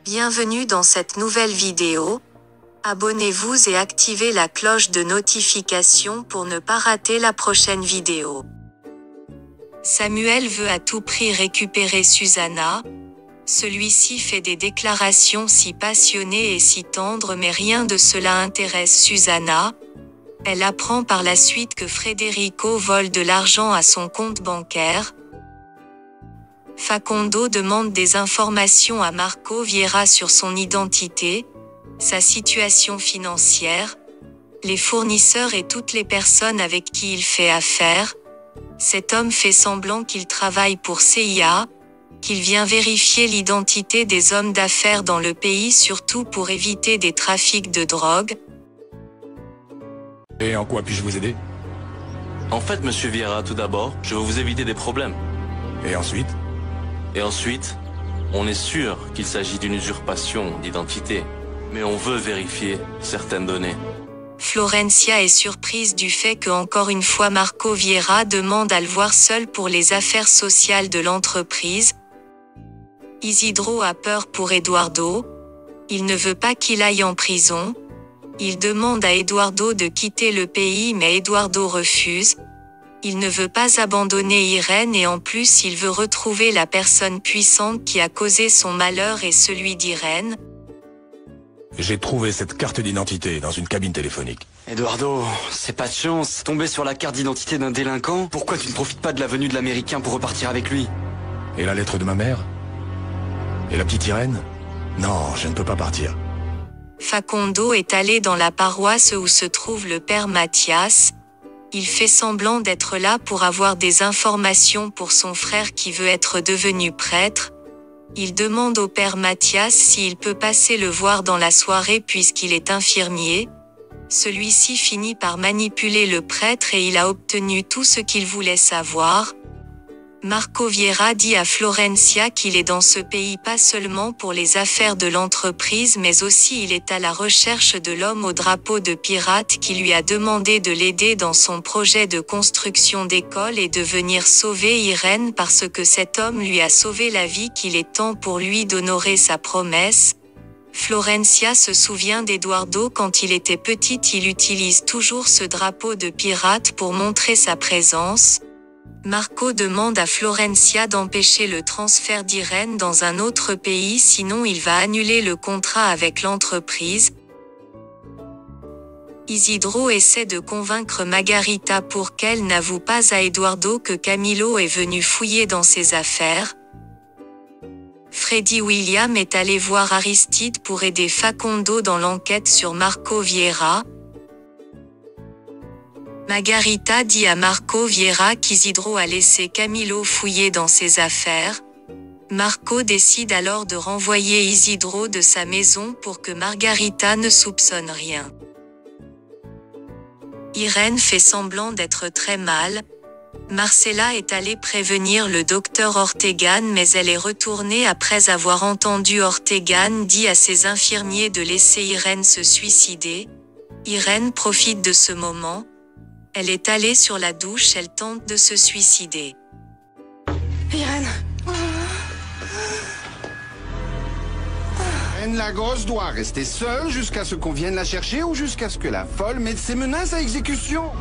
Bienvenue dans cette nouvelle vidéo. Abonnez-vous et activez la cloche de notification pour ne pas rater la prochaine vidéo. Samuel veut à tout prix récupérer Susanna. Celui-ci fait des déclarations si passionnées et si tendres, mais rien de cela intéresse Susanna. Elle apprend par la suite que Federico vole de l'argent à son compte bancaire. Facundo demande des informations à Marco Vieira sur son identité, sa situation financière, les fournisseurs et toutes les personnes avec qui il fait affaire. Cet homme fait semblant qu'il travaille pour CIA, qu'il vient vérifier l'identité des hommes d'affaires dans le pays, surtout pour éviter des trafics de drogue. Et en quoi puis-je vous aider? En fait, monsieur Vieira, tout d'abord, je veux vous éviter des problèmes. Et ensuite? Et ensuite, on est sûr qu'il s'agit d'une usurpation d'identité, mais on veut vérifier certaines données. Florencia est surprise du fait que encore une fois Marco Vieira demande à le voir seul pour les affaires sociales de l'entreprise. Isidro a peur pour Eduardo. Il ne veut pas qu'il aille en prison. Il demande à Eduardo de quitter le pays, mais Eduardo refuse. Il ne veut pas abandonner Irène et en plus il veut retrouver la personne puissante qui a causé son malheur et celui d'Irène. J'ai trouvé cette carte d'identité dans une cabine téléphonique. Eduardo, c'est pas de chance. Tomber sur la carte d'identité d'un délinquant? Pourquoi tu ne profites pas de la venue de l'Américain pour repartir avec lui? Et la lettre de ma mère? Et la petite Irène? Non, je ne peux pas partir. Facundo est allé dans la paroisse où se trouve le père Mathias. Il fait semblant d'être là pour avoir des informations pour son frère qui veut être devenu prêtre. Il demande au père Mathias s'il peut passer le voir dans la soirée puisqu'il est infirmier. Celui-ci finit par manipuler le prêtre et il a obtenu tout ce qu'il voulait savoir. Marco Vieira dit à Florencia qu'il est dans ce pays pas seulement pour les affaires de l'entreprise, mais aussi il est à la recherche de l'homme au drapeau de pirate qui lui a demandé de l'aider dans son projet de construction d'école et de venir sauver Irène parce que cet homme lui a sauvé la vie, qu'il est temps pour lui d'honorer sa promesse. Florencia se souvient d'Eduardo quand il était petit, il utilise toujours ce drapeau de pirate pour montrer sa présence. Marco demande à Florencia d'empêcher le transfert d'Irène dans un autre pays, sinon il va annuler le contrat avec l'entreprise. Isidro essaie de convaincre Margarita pour qu'elle n'avoue pas à Eduardo que Camilo est venu fouiller dans ses affaires. Freddy William est allé voir Aristide pour aider Facundo dans l'enquête sur Marco Vieira. Margarita dit à Marco Vieira qu'Isidro a laissé Camilo fouiller dans ses affaires. Marco décide alors de renvoyer Isidro de sa maison pour que Margarita ne soupçonne rien. Irène fait semblant d'être très mal. Marcela est allée prévenir le docteur Ortegan, mais elle est retournée après avoir entendu Ortegan dire à ses infirmiers de laisser Irène se suicider. Irène profite de ce moment. Elle est allée sur la douche, elle tente de se suicider. Irène. Irène Lagos doit rester seule jusqu'à ce qu'on vienne la chercher ou jusqu'à ce que la folle mette ses menaces à exécution.